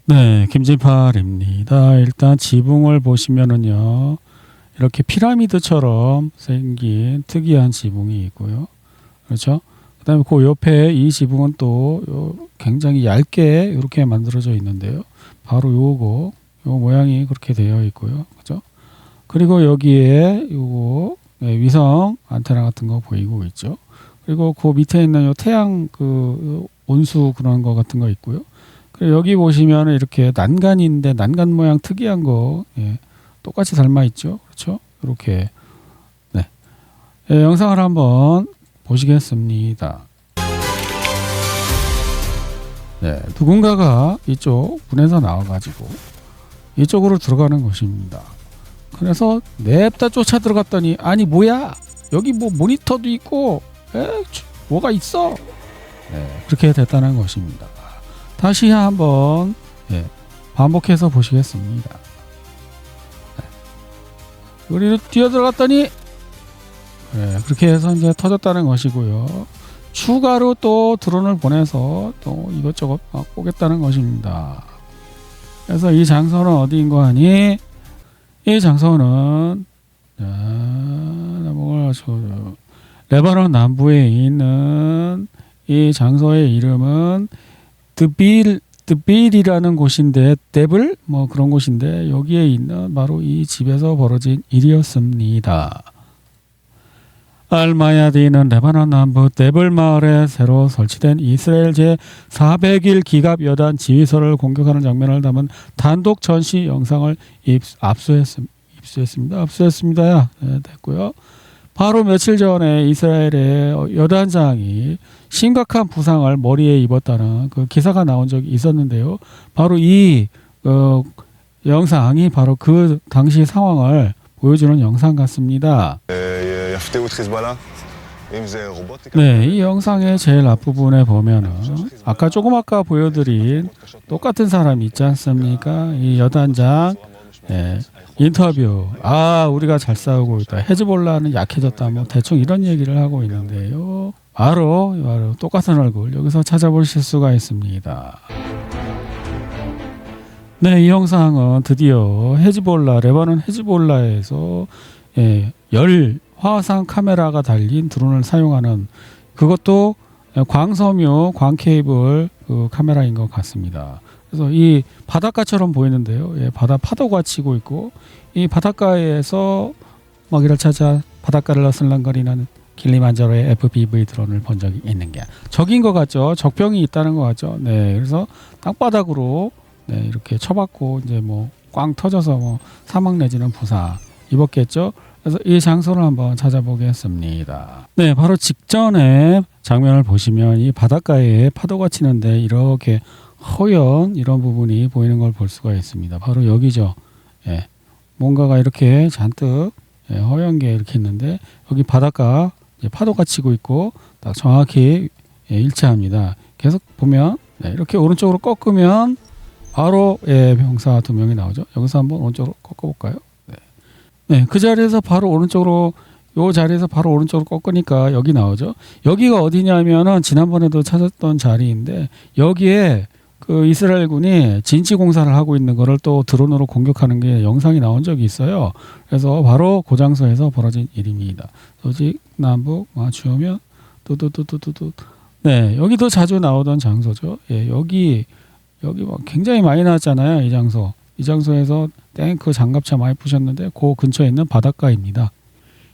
네, 김진팔입니다. 일단 지붕을 보시면은요, 이렇게 피라미드처럼 생긴 특이한 지붕이 있고요. 그렇죠? 그다음에 그 옆에 이 지붕은 또 굉장히 얇게 이렇게 만들어져 있는데요. 바로 요 모양이 그렇게 되어 있고요. 그죠? 그리고 여기에 요거 위성 안테나 같은 거 보이고 있죠. 그리고 그 밑에 있는 요 태양 온수 그런 거 같은 거 있고요. 그리고 여기 보시면 이렇게 난간인데 난간 모양 특이한 거 똑같이 닮아 있죠. 그렇죠? 이렇게 네. 영상을 한번 보시겠습니다. 네, 누군가가 이쪽 문에서 나와가지고 이쪽으로 들어가는 것입니다. 그래서 냅다 쫓아 들어갔더니 아니 뭐야 여기 뭐 모니터도 있고 뭐가 있어 그렇게 됐다는 것입니다. 다시 한번 반복해서 보시겠습니다. 우리는 뛰어 들어갔더니 그렇게 해서 이제 터졌다는 것이고요. 추가로 또 드론을 보내서 또 이것저것 보겠다는 것입니다. 그래서 이 장소는 어디인고 하니 이 장소는 레바논 남부에 있는 이 장소의 이름은 드빌이라는 곳인데 데블 뭐 그런 곳인데 여기에 있는 바로 이 집에서 벌어진 일이었습니다. 알마야디는 레바논 남부 데블 마을에 새로 설치된 이스라엘 제401 기갑 여단 지휘소를 공격하는 장면을 담은 단독 전시 영상을 압수했습니다. 네, 됐고요. 바로 며칠 전에 이스라엘의 여단장이 심각한 부상을 머리에 입었다는 그 기사가 나온 적이 있었는데요. 바로 이 영상이 바로 그 당시 상황을 보여주는 영상 같습니다. 네, 이 영상의 제일 앞부분에 보면은 아까 조금 아까 보여드린 똑같은 사람이 있지 않습니까? 이 여단장 인터뷰. 우리가 잘 싸우고 있다. 헤즈볼라는 약해졌다. 뭐 대충 이런 얘기를 하고 있는데요. 바로 똑같은 얼굴 여기서 찾아보실 수가 있습니다. 네, 이 영상은 드디어 레바논 헤즈볼라에서 열 화상 카메라가 달린 드론을 사용하는 그것도 광섬유 광케이블 카메라인 것 같습니다. 그래서 이 바닷가처럼 보이는데요. 바다 파도가 치고 있고 이 바닷가에서 먹이를 찾아 바닷가를 어슬렁거리는 길리만자로의 FPV 드론을 본 적이 있는 게 적인 것 같죠. 적병이 있다는 것 같죠. 네, 그래서 땅바닥으로 이렇게 쳐박고 이제 뭐 꽝 터져서 뭐 사망 내지는 부상 입었겠죠. 그래서 이 장소를 한번 찾아보겠습니다. 네, 바로 직전에 장면을 보시면 이 바닷가에 파도가 치는데 이렇게 허연 이런 부분이 보이는 걸 볼 수가 있습니다. 바로 여기죠. 뭔가가 이렇게 잔뜩 허연 게 이렇게 있는데 여기 바닷가 파도가 치고 있고 딱 정확히 일치합니다. 계속 보면 이렇게 오른쪽으로 꺾으면 바로 병사 2명이 나오죠. 여기서 한번 오른쪽으로 꺾어볼까요? 네, 그 자리에서 바로 오른쪽으로 꺾으니까 여기 나오죠. 여기가 어디냐면은 지난번에도 찾았던 자리인데 여기에 그 이스라엘군이 진지 공사를 하고 있는 거를 또 드론으로 공격하는 게 영상이 나온 적이 있어요. 그래서 바로 그 장소에서 벌어진 일입니다. 조직 남북 맞추면 뚜뚜뚜뚜뚜. 네, 여기도 자주 나오던 장소죠. 여기 뭐 굉장히 많이 나왔잖아요. 이 장소. 이 장소에서 탱크 장갑차 많이 부셨는데 그 근처에 있는 바닷가입니다.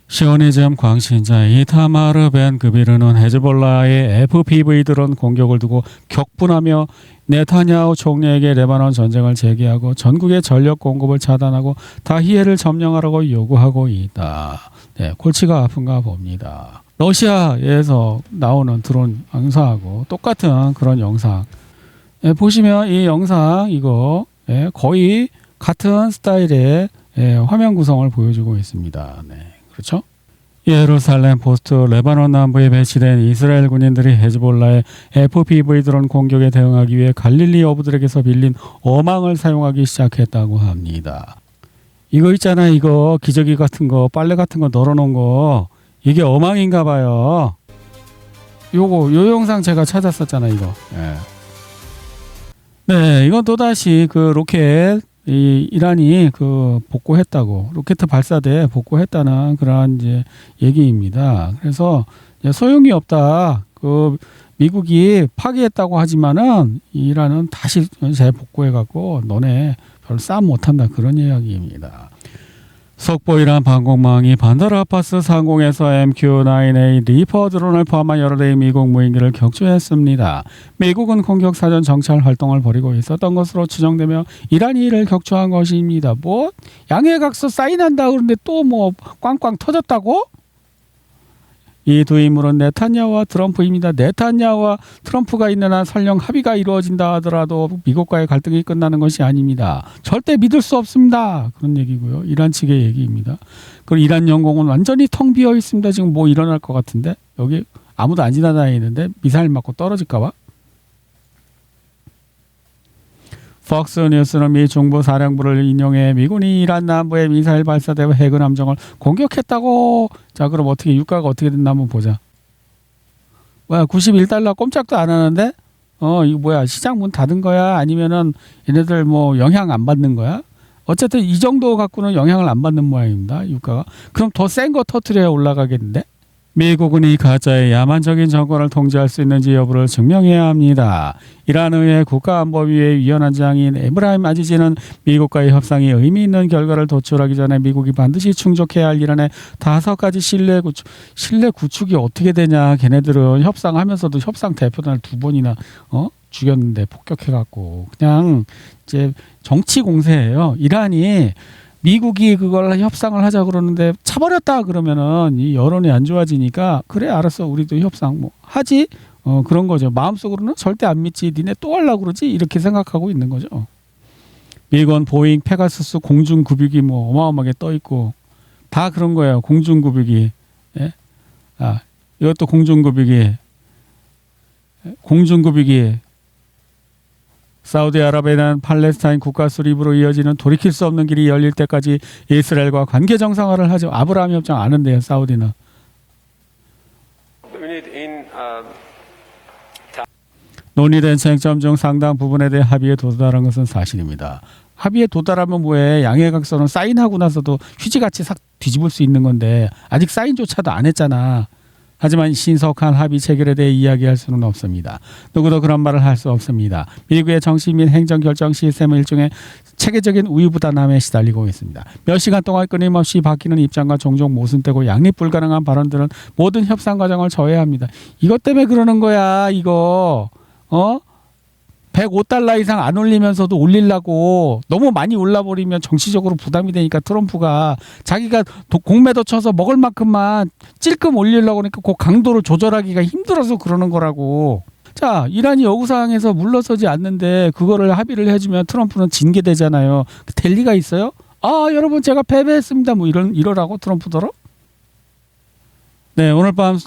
시오니즘 광신자 이타마르 벤 그비르는 헤즈볼라의 FPV 드론 공격을 두고 격분하며 네타냐후 총리에게 레바논 전쟁을 재개하고 전국의 전력 공급을 차단하고 다히에를 점령하라고 요구하고 있다. 네, 골치가 아픈가 봅니다. 러시아에서 나오는 드론 영상하고 똑같은 그런 영상. 보시면 이 영상 이거 거의 같은 스타일의 화면 구성을 보여주고 있습니다. 네, 그렇죠? 예루살렘 포스트 레바논 남부에 배치된 이스라엘 군인들이 헤즈볼라의 FPV 드론 공격에 대응하기 위해 갈릴리 어부들에게서 빌린 어망을 사용하기 시작했다고 합니다. 이거 있잖아, 이거 기저귀 같은 거, 빨래 같은 거 널어놓은 거, 이게 어망인가 봐요. 요 영상 제가 찾았었잖아, 이거. 네, 이건 또다시 그 로켓 이란이 그 복구했다고 로켓 발사대 복구했다는 그러한 이제 얘기입니다. 그래서 소용이 없다. 그 미국이 파기했다고 하지만은 이란은 다시 재복구해 갖고 너네 별 싸움 못한다 그런 이야기입니다. 속보 이란 방공망이 반다르 아바스 상공에서 MQ-9A 리퍼 드론을 포함한 여러 대의 미국 무인기를 격추했습니다. 미국은 공격 사전 정찰 활동을 벌이고 있었던 것으로 추정되며 이란이 이를 격추한 것입니다. 뭐 양해각서 사인한다 그러는데 또 뭐 꽝꽝 터졌다고? 이 두 인물은 네탄야후와 트럼프입니다. 네탄야후와 트럼프가 있는 한 설령 합의가 이루어진다 하더라도 미국과의 갈등이 끝나는 것이 아닙니다. 절대 믿을 수 없습니다. 그런 얘기고요. 이란 측의 얘기입니다. 그리고 이란 영공은 완전히 텅 비어 있습니다. 지금 뭐 일어날 것 같은데 여기 아무도 안 지나다니는데 미사일 맞고 떨어질까 봐. 폭스 뉴스는 미 중부 사령부를 인용해 미군이 이란 남부의 미사일 발사대와 해군 함정을 공격했다고. 자, 그럼 어떻게 유가가 어떻게 됐나 한번 보자. 뭐야, 91달러 꼼짝도 안 하는데? 이거 뭐야, 시장 문 닫은 거야? 아니면은 얘네들 뭐 영향 안 받는 거야? 어쨌든 이 정도 갖고는 영향을 안 받는 모양입니다. 유가가. 그럼 더 센 거 터트려야 올라가겠는데? 미국은 이 가짜의 야만적인 정권을 통제할 수 있는지 여부를 증명해야 합니다. 이란 의회 국가안보위의 위원장인 에브라임 아지지는 미국과의 협상이 의미 있는 결과를 도출하기 전에 미국이 반드시 충족해야 할 이란의 5가지 신뢰 구축이 어떻게 되냐. 걔네들은 협상하면서도 협상 대표단을 2번이나 죽였는데 폭격해갖고 그냥 이제 정치 공세예요. 이란이 미국이 그걸 협상을 하자 그러는데 차버렸다 그러면은 이 여론이 안 좋아지니까 그래 알았어 우리도 협상 뭐 하지 그런 거죠. 마음속으로는 절대 안 믿지. 니네 또 하려고 그러지 이렇게 생각하고 있는 거죠. 미군 보잉 페가수스 공중급유기 뭐 어마어마하게 떠 있고 다 그런 거예요. 공중급유기. 예? 이것도 공중급유기. 사우디아라비아는 팔레스타인 국가 수립으로 이어지는 돌이킬 수 없는 길이 열릴 때까지 이스라엘과 관계 정상화를 하죠. 아브라함 협정 안 한대요. 사우디는. 논의된 쟁점 중 상당 부분에 대해 합의에 도달한 것은 사실입니다. 합의에 도달하면 뭐해. 양해각서는 사인하고 나서도 휴지같이 싹 뒤집을 수 있는 건데 아직 사인조차도 안 했잖아. 하지만 신속한 합의 체결에 대해 이야기할 수는 없습니다. 누구도 그런 말을 할 수 없습니다. 미국의 정치 및 행정 결정 시스템은 일종의 체계적인 우유부단함에 시달리고 있습니다. 몇 시간 동안 끊임없이 바뀌는 입장과 종종 모순되고 양립 불가능한 발언들은 모든 협상 과정을 저해합니다. 이것 때문에 그러는 거야. 이거 105달러 이상 안 올리면서도 올리려고 너무 많이 올라버리면 정치적으로 부담이 되니까 트럼프가 자기가 공매도 쳐서 먹을 만큼만 찔끔 올리려고 하니까 그 강도를 조절하기가 힘들어서 그러는 거라고. 자, 이란이 요구사항에서 물러서지 않는데 그거를 합의를 해주면 트럼프는 징계되잖아요. 될 리가 있어요? 여러분 제가 패배했습니다. 뭐 이러라고 트럼프더러? 네, 오늘 밤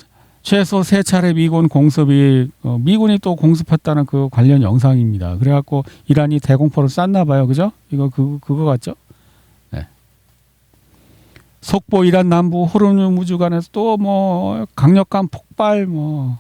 최소 3차례 미군 공습이 미군이 또 공습했다는 그 관련 영상입니다. 그래갖고 이란이 대공포를 쐈나 봐요, 그죠? 이거 그거 같죠? 네. 속보 이란 남부 호르무즈간에서 또 뭐 강력한 폭발 뭐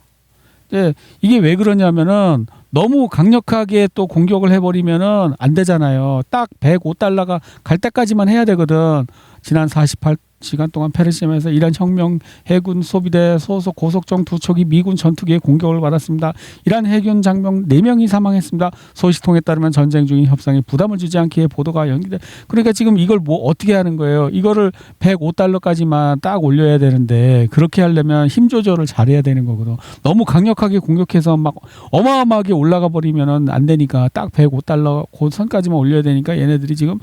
이게 왜 그러냐면은 너무 강력하게 또 공격을 해버리면은 안 되잖아요. 딱 105달러가 갈 때까지만 해야 되거든. 지난 48시간 동안 페르시아에서 이란 혁명 해군 소비대 소속 고속정 2척이 미군 전투기에 공격을 받았습니다. 이란 해군 장병 4명이 사망했습니다. 소식통에 따르면 전쟁 중인 협상에 부담을 주지 않기에 보도가 연기돼. 그러니까 지금 이걸 뭐 어떻게 하는 거예요? 이거를 105달러까지만 딱 올려야 되는데 그렇게 하려면 힘 조절을 잘해야 되는 거거든. 너무 강력하게 공격해서 막 어마어마하게 올라가 버리면은 안 되니까 딱 105달러 그 선까지만 올려야 되니까 얘네들이 지금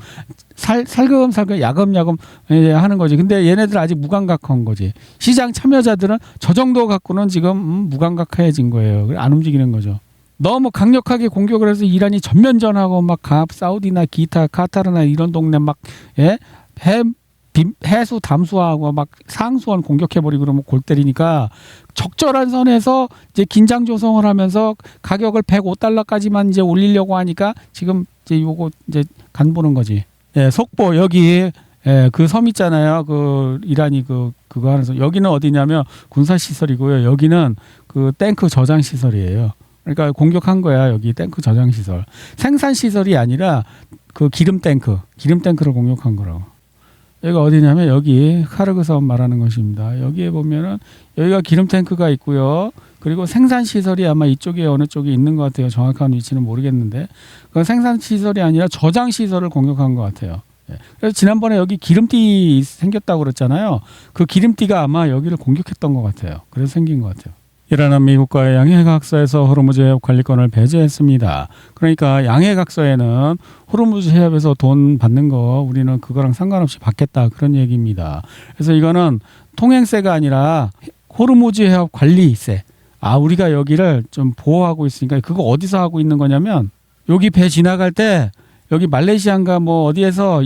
살금살금 야금야금 하는 거지. 근데 얘네들 아직 무감각한 거지. 시장 참여자들은 저 정도 갖고는 지금 무감각해진 거예요. 안 움직이는 거죠. 너무 강력하게 공격을 해서 이란이 전면전하고 막 사우디나 기타 카타르나 이런 동네 막 해수 담수하고 막 상수원 공격해버리고 그러면 골 때리니까 적절한 선에서 이제 긴장 조성을 하면서 가격을 105달러까지만 이제 올리려고 하니까 지금 이제 요거 이제 간 보는 거지. 예, 속보 여기 그 섬 있잖아요. 그 이란이 그거 하면서 여기는 어디냐면 군사 시설이고요. 여기는 그 탱크 저장 시설이에요. 그러니까 공격한 거야. 여기 탱크 저장 시설. 생산 시설이 아니라 그 기름 탱크를 공격한 거라고. 여기가 어디냐면 여기 카르그 섬 말하는 것입니다. 여기에 보면은 여기가 기름 탱크가 있고요. 그리고 생산 시설이 아마 이쪽에 어느 쪽에 있는 것 같아요. 정확한 위치는 모르겠는데 그 생산 시설이 아니라 저장 시설을 공격한 것 같아요. 그래서 지난번에 여기 기름띠 생겼다고 그랬잖아요. 그 기름띠가 아마 여기를 공격했던 것 같아요. 그래서 생긴 것 같아요. 이라는 미국과의 양해각서에서 호르무즈 해협 관리권을 배제했습니다. 그러니까 양해각서에는 호르무즈 해협에서 돈 받는 거 우리는 그거랑 상관없이 받겠다 그런 얘기입니다. 그래서 이거는 통행세가 아니라 호르무즈 해협 관리세. 우리가 여기를 좀 보호하고 있으니까 그거 어디서 하고 있는 거냐면 여기 배 지나갈 때 여기 말레이시아인가 뭐 어디에서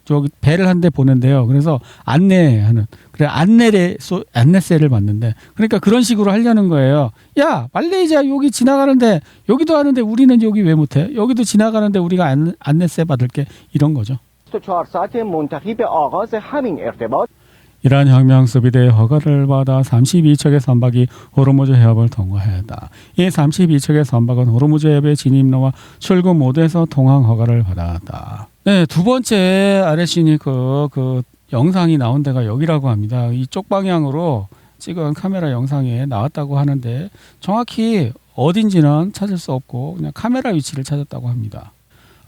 저기 배를 한 대 보낸대요. 그래서 안내하는 그래 안내세를 받는데 그러니까 그런 식으로 하려는 거예요. 야 말레이시아 여기 지나가는데 여기도 하는데 우리는 여기 왜 못해? 여기도 지나가는데 우리가 안내세 받을게 이런 거죠. 이란 혁명 수비대의 허가를 받아 32척의 선박이 호르무즈 해협을 통과했다. 이 32척의 선박은 호르무즈 해협의 진입로와 출구 모두에서 통항 허가를 받았다. 네, 두 번째 RSC 그 영상이 나온 데가 여기라고 합니다. 이쪽 방향으로 찍은 카메라 영상에 나왔다고 하는데 정확히 어딘지는 찾을 수 없고 그냥 카메라 위치를 찾았다고 합니다.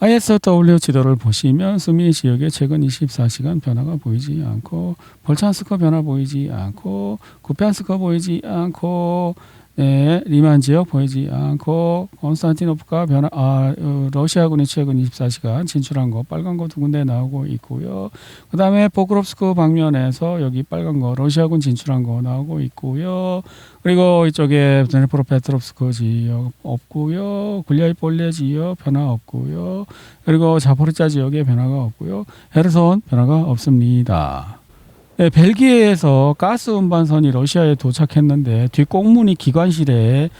ISW 지도를 보시면 수미 지역의 최근 24시간 변화가 보이지 않고 볼찬스크 변화 보이지 않고 쿠피안스크 보이지 않고 리만 지역 보이지 않고 콘스탄티노프가 러시아군이 최근 24시간 진출한 거 빨간 거 두 군데 나오고 있고요. 그 다음에 포크롭스크 방면에서 여기 빨간 거 러시아군 진출한 거 나오고 있고요. 그리고 이쪽에 드네프로페트롭스크 지역 없고요. 굴리아이폴레 지역 변화 없고요. 그리고 자포리자 지역에 변화가 없고요. 헤르손 변화가 없습니다. 네, 벨기에에서 가스 운반선이 러시아에 도착했는데 뒷꽁무니 기관실에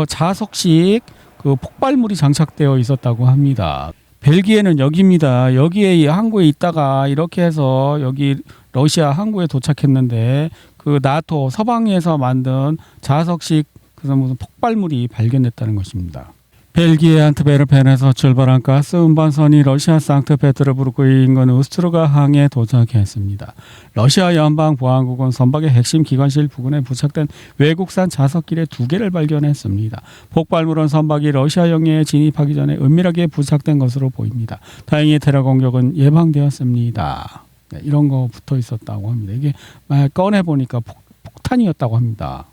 자석식 그 폭발물이 장착되어 있었다고 합니다. 벨기에는 여기입니다. 여기에 이 항구에 있다가 이렇게 해서 여기 러시아 항구에 도착했는데 그 나토 서방에서 만든 자석식 그래서 무슨 폭발물이 발견됐다는 것입니다. 벨기에 안트베르펜에서 출발한 가스 운반선이 러시아 상트페테르부르크 인근 우스트르가 항에 도착했습니다. 러시아 연방보안국은 선박의 핵심 기관실 부근에 부착된 외국산 자석기뢰 2개를 발견했습니다. 폭발물은 선박이 러시아 영해에 진입하기 전에 은밀하게 부착된 것으로 보입니다. 다행히 테러 공격은 예방되었습니다. 네, 이런 거 붙어 있었다고 합니다. 이게 꺼내보니까 폭탄이었다고 합니다.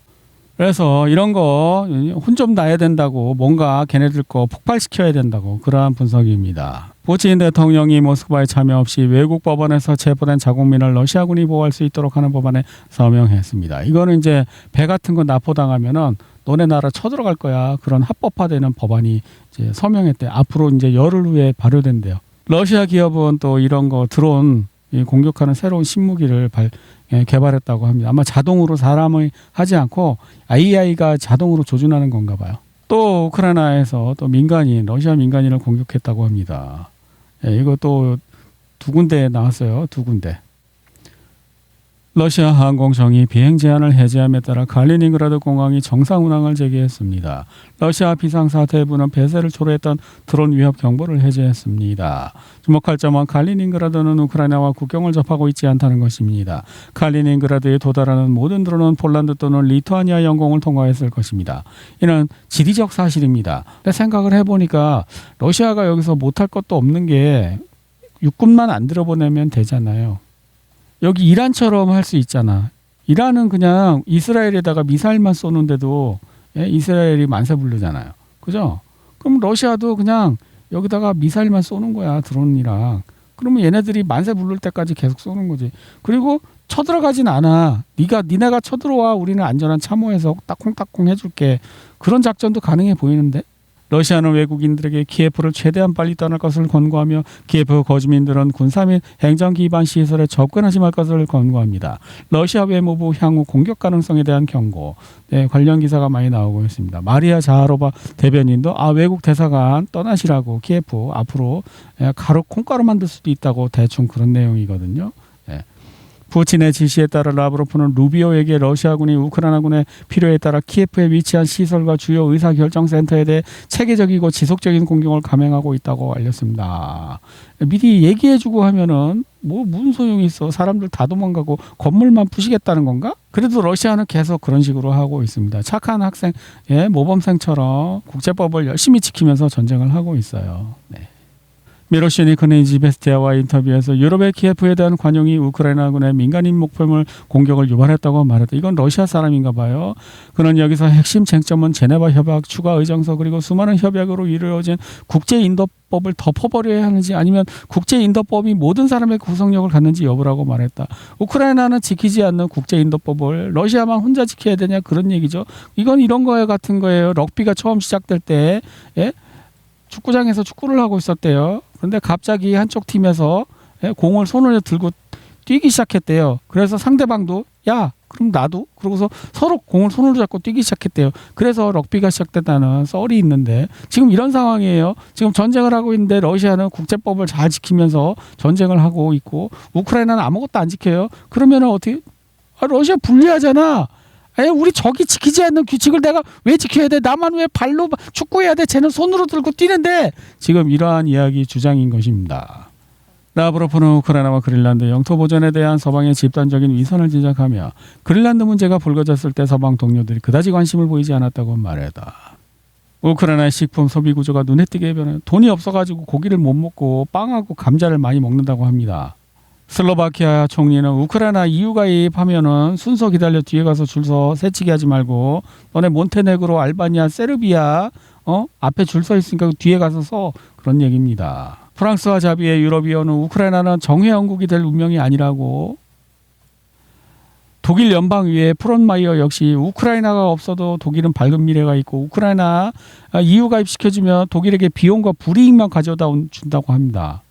그래서 이런 거 혼 좀 나야 된다고 뭔가 걔네들 거 폭발시켜야 된다고 그러한 분석입니다. 푸틴 대통령이 모스크바에 참여 없이 외국 법원에서 체포된 자국민을 러시아군이 보호할 수 있도록 하는 법안에 서명했습니다. 이거는 이제 배 같은 거 납포당하면은 너네 나라 쳐들어갈 거야. 그런 합법화되는 법안이 이제 서명했대. 앞으로 이제 열흘 후에 발효된대요. 러시아 기업은 또 이런 거 드론 공격하는 새로운 신무기를 개발했다고 합니다. 아마 자동으로 사람이 하지 않고 AI가 자동으로 조준하는 건가 봐요. 또 우크라이나에서 또 러시아 민간인을 공격했다고 합니다. 이거 또 두 군데 나왔어요. 두 군데. 러시아 항공청이 비행 제한을 해제함에 따라 칼리닝그라드 공항이 정상 운항을 재개했습니다. 러시아 비상사태부는 폐쇄를 초래했던 드론 위협 경보를 해제했습니다. 주목할 점은 칼리닝그라드는 우크라이나와 국경을 접하고 있지 않다는 것입니다. 칼리닝그라드에 도달하는 모든 드론은 폴란드 또는 리투아니아 영공을 통과했을 것입니다. 이는 지리적 사실입니다. 근데 생각을 해보니까 러시아가 여기서 못할 것도 없는 게 육군만 안 들어보내면 되잖아요. 여기 이란처럼 할 수 있잖아. 이란은 그냥 이스라엘에다가 미사일만 쏘는데도 이스라엘이 만세 부르잖아요. 그죠? 그럼 러시아도 그냥 여기다가 미사일만 쏘는 거야. 드론이랑. 그러면 얘네들이 만세 부를 때까지 계속 쏘는 거지. 그리고 쳐들어가진 않아. 니네가 쳐들어와. 우리는 안전한 참호에서 따콩따콩 해줄게. 그런 작전도 가능해 보이는데. 러시아는 외국인들에게 키예프를 최대한 빨리 떠날 것을 권고하며 키예프 거주민들은 군사 및 행정 기반 시설에 접근하지 말 것을 권고합니다. 러시아 외무부 향후 공격 가능성에 대한 경고. 네, 관련 기사가 많이 나오고 있습니다. 마리아 자하로바 대변인도 외국 대사관 떠나시라고 키예프 앞으로 콩가루 만들 수도 있다고 대충 그런 내용이거든요. 네. 푸틴의 지시에 따라 라브로프는 루비오에게 러시아군이 우크라이나군의 필요에 따라 키예프에 위치한 시설과 주요 의사결정센터에 대해 체계적이고 지속적인 공격을 감행하고 있다고 알렸습니다. 미리 얘기해주고 하면은 뭐 무슨 소용이 있어. 사람들 다 도망가고 건물만 부시겠다는 건가? 그래도 러시아는 계속 그런 식으로 하고 있습니다. 착한 학생, 모범생처럼 국제법을 열심히 지키면서 전쟁을 하고 있어요. 네. 미로시니 크네이지 베스티아와 인터뷰에서 유럽의 키예프에 대한 관용이 우크라이나군의 민간인 목표물 공격을 유발했다고 말했다. 이건 러시아 사람인가 봐요. 그는 여기서 핵심 쟁점은 제네바 협약, 추가 의정서 그리고 수많은 협약으로 이루어진 국제인도법을 덮어버려야 하는지 아니면 국제인도법이 모든 사람의 구속력을 갖는지 여부라고 말했다. 우크라이나는 지키지 않는 국제인도법을 러시아만 혼자 지켜야 되냐 그런 얘기죠. 이건 이런 거에 같은 거예요. 럭비가 처음 시작될 때 축구장에서 축구를 하고 있었대요. 그런데 갑자기 한쪽 팀에서 공을 손을 들고 뛰기 시작했대요. 그래서 상대방도 야 그럼 나도 그러고서 서로 공을 손으로 잡고 뛰기 시작했대요. 그래서 럭비가 시작됐다는 썰이 있는데 지금 이런 상황이에요. 지금 전쟁을 하고 있는데 러시아는 국제법을 잘 지키면서 전쟁을 하고 있고 우크라이나는 아무것도 안 지켜요. 그러면 어떻게 러시아 불리하잖아. 우리 적이 지키지 않는 규칙을 내가 왜 지켜야 돼? 나만 왜 발로 축구해야 돼? 쟤는 손으로 들고 뛰는데 지금 이러한 이야기 주장인 것입니다. 라브로프는 우크라이나와 그린란드 영토 보전에 대한 서방의 집단적인 위선을 지적하며 그린란드 문제가 불거졌을 때 서방 동료들이 그다지 관심을 보이지 않았다고 말했다. 우크라이나의 식품 소비 구조가 눈에 띄게 변해 돈이 없어가지고 고기를 못 먹고 빵하고 감자를 많이 먹는다고 합니다. 슬로바키아 총리는 우크라이나 EU 가입하면은 순서 기다려 뒤에 가서 줄 서 새치기 하지 말고 너네 몬테네그로, 알바니아, 세르비아 앞에 줄 서 있으니까 뒤에 가서 서 그런 얘기입니다. 프랑스와 자비의 유럽위원은 우크라이나는 정회원국이 될 운명이 아니라고. 독일 연방위의 프론마이어 역시 우크라이나가 없어도 독일은 밝은 미래가 있고 우크라이나 EU 가입시켜주면 독일에게 비용과 불이익만 가져다 준다고 합니다.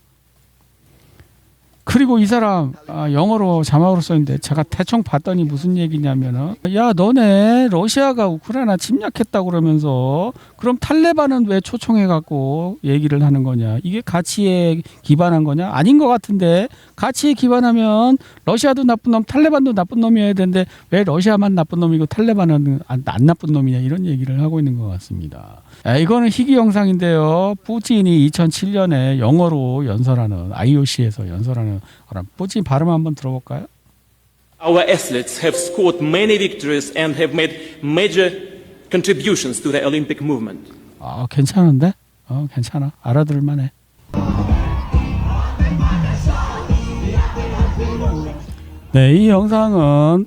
그리고 이 사람 영어로 자막으로 써있는데 제가 대충 봤더니 무슨 얘기냐면은 야 너네 러시아가 우크라이나 침략했다고 그러면서 그럼 탈레반은 왜 초청해갖고 얘기를 하는 거냐. 이게 가치에 기반한 거냐. 아닌 것 같은데 가치에 기반하면 러시아도 나쁜 놈 탈레반도 나쁜 놈이어야 되는데 왜 러시아만 나쁜 놈이고 탈레반은 안 나쁜 놈이냐 이런 얘기를 하고 있는 것 같습니다. 이거는 희귀 영상인데요. 푸틴이 2007년에 영어로 연설하는 IOC에서 연설하는 거랑 푸틴 발음 한번 들어볼까요? Our athletes have scored many victories and have made major contributions to the Olympic movement. 괜찮은데? 괜찮아. 알아들을 만해. 네, 이 영상은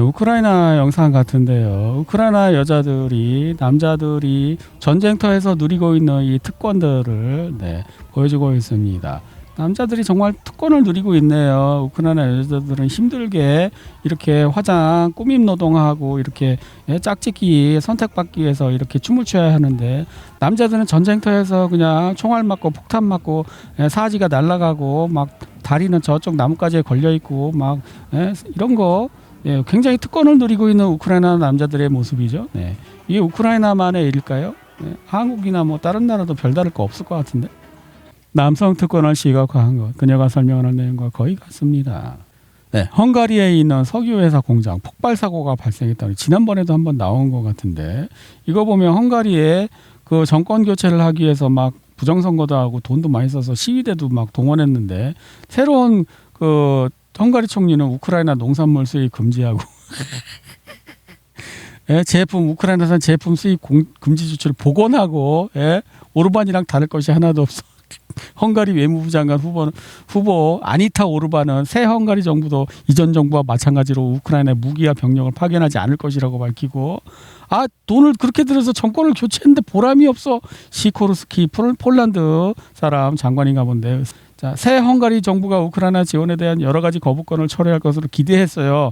우크라이나 영상 같은데요. 우크라이나 남자들이 전쟁터에서 누리고 있는 이 특권들을 보여주고 있습니다. 남자들이 정말 특권을 누리고 있네요. 우크라이나 여자들은 힘들게 이렇게 화장, 꾸밈 노동하고 이렇게 짝짓기 선택받기 위해서 이렇게 춤을 춰야 하는데 남자들은 전쟁터에서 그냥 총알 맞고 폭탄 맞고 사지가 날아가고 막 다리는 저쪽 나뭇가지에 걸려 있고 막 이런 거 굉장히 특권을 누리고 있는 우크라이나 남자들의 모습이죠. 이게 우크라이나만의 일일까요? 한국이나 뭐 다른 나라도 별다를 거 없을 것 같은데. 남성 특권을 시각화한 것, 그녀가 설명하는 내용과 거의 같습니다. 헝가리에 있는 석유회사 공장 폭발 사고가 발생했다니 지난번에도 한번 나온 것 같은데 이거 보면 헝가리에 그 정권 교체를 하기 위해서 막 부정선거도 하고 돈도 많이 써서 시위대도 막 동원했는데 새로운 그 헝가리 총리는 우크라이나 농산물 수입 금지하고 우크라이나산 제품 수입 금지 조치를 복원하고 오르반이랑 다를 것이 하나도 없어. 헝가리 외무부 장관 후보 아니타 오르반은 새 헝가리 정부도 이전 정부와 마찬가지로 우크라이나에 무기와 병력을 파견하지 않을 것이라고 밝히고 돈을 그렇게 들여서 정권을 교체했는데 보람이 없어. 시코르스키 폴란드 사람 장관인가 본데 자, 새 헝가리 정부가 우크라이나 지원에 대한 여러 가지 거부권을 철회할 것으로 기대했어요.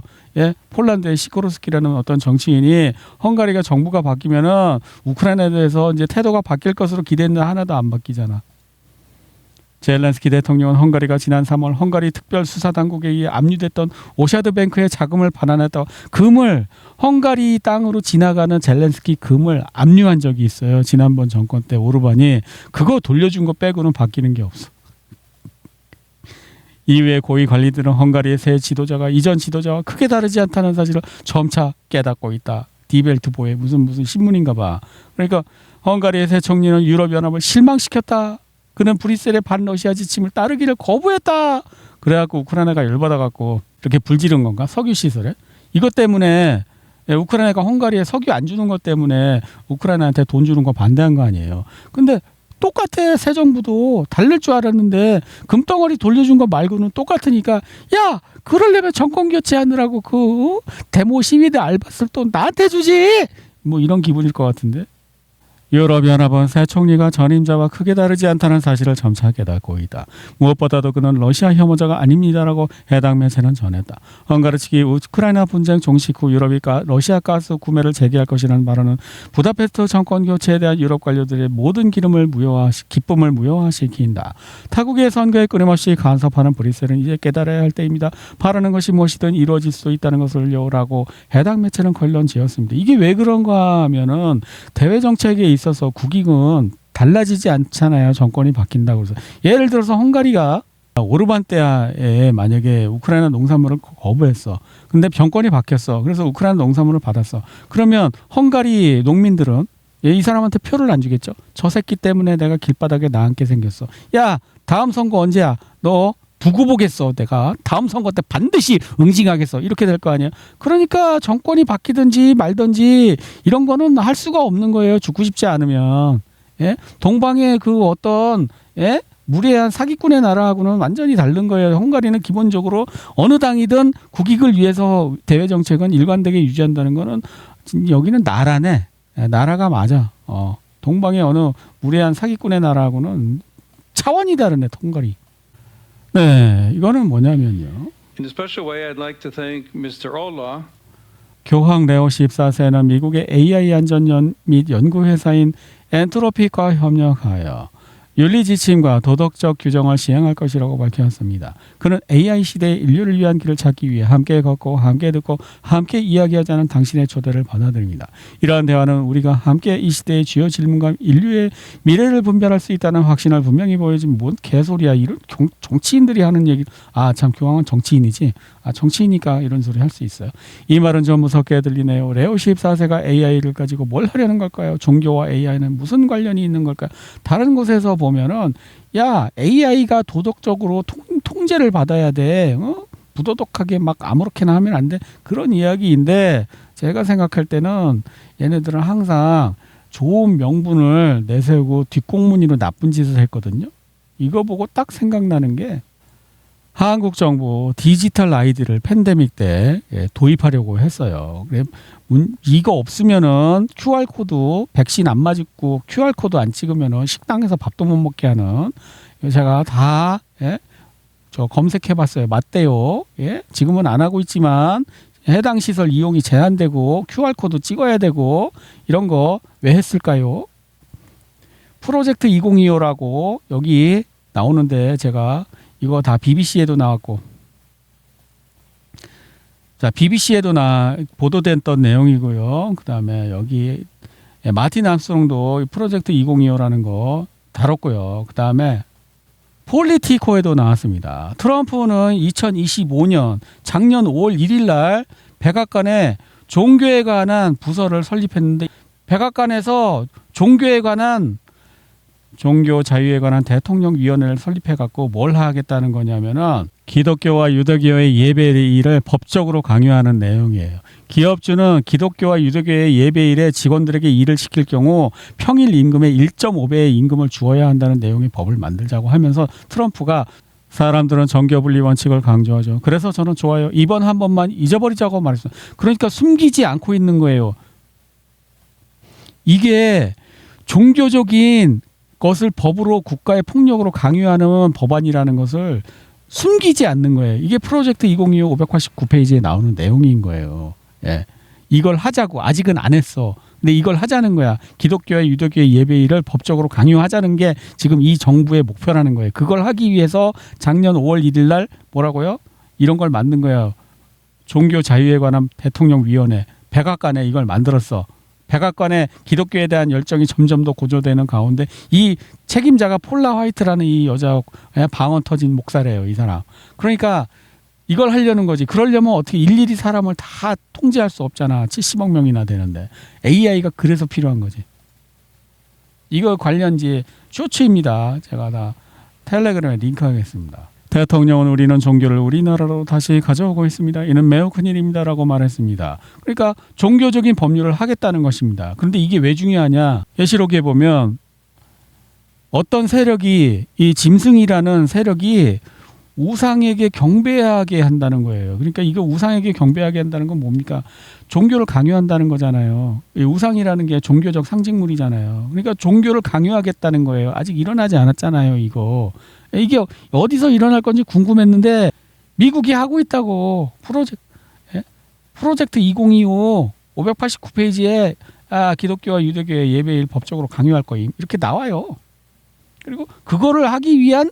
폴란드의 시코르스키라는 어떤 정치인이 헝가리가 정부가 바뀌면은 우크라이나에 대해서 이제 태도가 바뀔 것으로 기대했는데 하나도 안 바뀌잖아. 젤렌스키 대통령은 헝가리가 지난 3월 헝가리 특별수사당국에 의해 압류됐던 오샤드뱅크의 자금을 반환했다고 금을 헝가리 땅으로 지나가는 젤렌스키 금을 압류한 적이 있어요. 지난번 정권 때 오르반이 그거 돌려준 거 빼고는 바뀌는 게 없어. 이후에 고위 관리들은 헝가리의 새 지도자가 이전 지도자와 크게 다르지 않다는 사실을 점차 깨닫고 있다. 디벨트 보에 무슨 신문인가 봐. 그러니까 헝가리의 새 총리는 유럽연합을 실망시켰다. 그는 브뤼셀의 반러시아 지침을 따르기를 거부했다. 그래갖고 우크라이나가 열받아갖고 이렇게 불지른 건가? 석유 시설에? 이것 때문에 우크라이나가 헝가리에 석유 안 주는 것 때문에 우크라이나한테 돈 주는 거 반대한 거 아니에요. 근데 똑같아. 새 정부도 다를 줄 알았는데 금덩어리 돌려준 거 말고는 똑같으니까 야 그러려면 정권 교체하느라고 그 데모 시위대 알바스를 또 나한테 주지 뭐 이런 기분일 것 같은데. 유럽연합은 새 총리가 전임자와 크게 다르지 않다는 사실을 점차 깨닫고 있다. 무엇보다도 그는 러시아 혐오자가 아닙니다라고 해당 매체는 전했다. 헝가리 측이 우크라이나 분쟁 종식 후 유럽이 러시아 가스 구매를 재개할 것이라는 발언은 부다페스트 정권 교체에 대한 유럽 관료들의 모든 기쁨을 무효화시킨다. 타국의 선거에 끊임없이 간섭하는 브뤼셀은 이제 깨달아야 할 때입니다. 바라는 것이 무엇이든 이루어질 수 있다는 것을요라고 해당 매체는 결론 지었습니다. 이게 왜 그런가 하면은 대외 정책에 있어서 국익은 달라지지 않잖아요. 정권이 바뀐다고 해서. 예를 들어서 헝가리가 오르반 때에 만약에 우크라이나 농산물을 거부했어. 근데 정권이 바뀌었어. 그래서 우크라이나 농산물을 받았어. 그러면 헝가리 농민들은 이 사람한테 표를 안 주겠죠. 저 새끼 때문에 내가 길바닥에 나앉게 생겼어. 야 다음 선거 언제야? 너 두고 보겠어. 내가 다음 선거 때 반드시 응징하겠어. 이렇게 될 거 아니에요. 그러니까 정권이 바뀌든지 말든지 이런 거는 할 수가 없는 거예요. 죽고 싶지 않으면. 예? 동방의 그 어떤 무례한 사기꾼의 나라하고는 완전히 다른 거예요. 헝가리는 기본적으로 어느 당이든 국익을 위해서 대외 정책은 일관되게 유지한다는 거는 여기는 나라네. 나라가 맞아. 동방의 어느 무례한 사기꾼의 나라하고는 차원이 다르네. 헝가리. 네, 이거는 뭐냐면요. In a special way, I'd like to thank Mr. Ola. 교황 레오 14세는 미국의 AI 안전 및 연구 회사인 엔트로피과 협력하여 윤리 지침과 도덕적 규정을 시행할 것이라고 밝혔습니다. 그는 AI 시대의 인류를 위한 길을 찾기 위해 함께 걷고 함께 듣고 함께 이야기하자는 당신의 초대를 받아들입니다. 이러한 대화는 우리가 함께 이 시대의 주요 질문과 인류의 미래를 분별할 수 있다는 확신을 분명히 보여준 뭔 개소리야. 이런 정치인들이 하는 얘기. 아, 참 교황은 정치인이지. 아, 정치이니까 이런 소리 할 수 있어요. 이 말은 좀 무섭게 들리네요. 레오 14세가 AI를 가지고 뭘 하려는 걸까요? 종교와 AI는 무슨 관련이 있는 걸까요? 다른 곳에서 보면은 야 AI가 도덕적으로 통제를 받아야 돼. 부도덕하게 막 아무렇게나 하면 안 돼. 그런 이야기인데 제가 생각할 때는 얘네들은 항상 좋은 명분을 내세우고 뒷공무니로 나쁜 짓을 했거든요. 이거 보고 딱 생각나는 게 한국 정부 디지털 아이디를 팬데믹 때 도입하려고 했어요. 이거 없으면은 QR코드 백신 안 맞고 QR코드 안 찍으면은 식당에서 밥도 못 먹게 하는 제가 다 저 검색해봤어요. 맞대요. 지금은 안 하고 있지만 해당 시설 이용이 제한되고 QR코드 찍어야 되고 이런 거 왜 했을까요? 프로젝트 2025라고 여기 나오는데 제가 이거 다 BBC에도 나왔고, 자 BBC에도 보도됐던 내용이고요. 그 다음에 여기 마틴 암스트롱도 프로젝트 2025라는 거 다뤘고요. 그 다음에 폴리티코에도 나왔습니다. 트럼프는 2025년 작년 5월 1일 날 백악관에 종교에 관한 부서를 설립했는데 백악관에서 종교에 관한 종교 자유에 관한 대통령위원회를 설립해갖고 뭘 하겠다는 거냐면은 기독교와 유대교의 예배일을 법적으로 강요하는 내용이에요. 기업주는 기독교와 유대교의 예배일에 직원들에게 일을 시킬 경우 평일 임금의 1.5배의 임금을 주어야 한다는 내용의 법을 만들자고 하면서 트럼프가 사람들은 정교분리 원칙을 강조하죠. 그래서 저는 좋아요. 이번 한 번만 잊어버리자고 말했어요. 그러니까 숨기지 않고 있는 거예요. 이게 종교적인 것을 법으로 국가의 폭력으로 강요하는 법안이라는 것을 숨기지 않는 거예요. 이게 프로젝트 2025 589페이지에 나오는 내용인 거예요. 예. 이걸 하자고. 아직은 안 했어. 근데 이걸 하자는 거야. 기독교와 유대교의 예배일을 법적으로 강요하자는 게 지금 이 정부의 목표라는 거예요. 그걸 하기 위해서 작년 5월 1일 날 뭐라고요? 이런 걸 만든 거예요. 종교 자유에 관한 대통령위원회. 백악관에 이걸 만들었어. 백악관의 기독교에 대한 열정이 점점 더 고조되는 가운데 이 책임자가 폴라 화이트라는 이 여자 방언 터진 목사래요, 이 사람. 그러니까 이걸 하려는 거지. 그러려면 어떻게 일일이 사람을 다 통제할 수 없잖아. 70억 명이나 되는데. AI가 그래서 필요한 거지. 이거 관련지 쇼츠입니다. 제가 다 텔레그램에 링크하겠습니다. 대통령은 우리는 종교를 우리나라로 다시 가져오고 있습니다. 이는 매우 큰일입니다라고 말했습니다. 그러니까 종교적인 법률을 하겠다는 것입니다. 그런데 이게 왜 중요하냐? 예시록에 보면 어떤 세력이 이 짐승이라는 세력이 우상에게 경배하게 한다는 거예요. 그러니까 이거 우상에게 경배하게 한다는 건 뭡니까? 종교를 강요한다는 거잖아요. 이 우상이라는 게 종교적 상징물이잖아요. 그러니까 종교를 강요하겠다는 거예요. 아직 일어나지 않았잖아요, 이거. 이게 어디서 일어날 건지 궁금했는데 미국이 하고 있다고. 프로젝트 2025 589페이지에 기독교와 유대교의 예배일 법적으로 강요할 거임. 이렇게 나와요. 그리고 그거를 하기 위한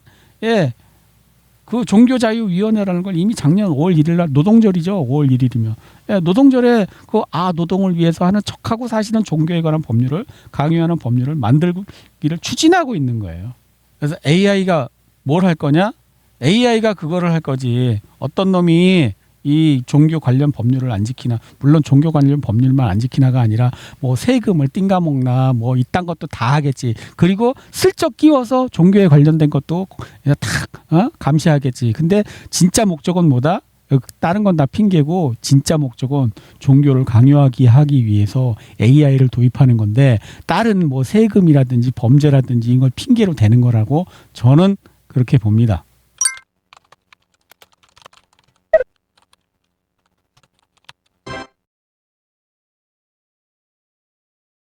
그 종교자유위원회라는 걸 이미 작년 5월 1일 날 노동절이죠. 5월 1일이면. 노동절에 노동을 위해서 하는 척하고 사시는 종교에 관한 법률을 강요하는 법률을 만들기를 추진하고 있는 거예요. 그래서 AI가 뭘 할 거냐? AI가 그거를 할 거지. 어떤 놈이 이 종교 관련 법률을 안 지키나, 물론 종교 관련 법률만 안 지키나가 아니라 뭐 세금을 띵가먹나 뭐 이딴 것도 다 하겠지. 그리고 슬쩍 끼워서 종교에 관련된 것도 다 감시하겠지. 근데 진짜 목적은 뭐다? 다른 건 다 핑계고 진짜 목적은 종교를 하기 위해서 AI를 도입하는 건데 다른 뭐 세금이라든지 범죄라든지 이걸 핑계로 대는 거라고 저는 그렇게 봅니다.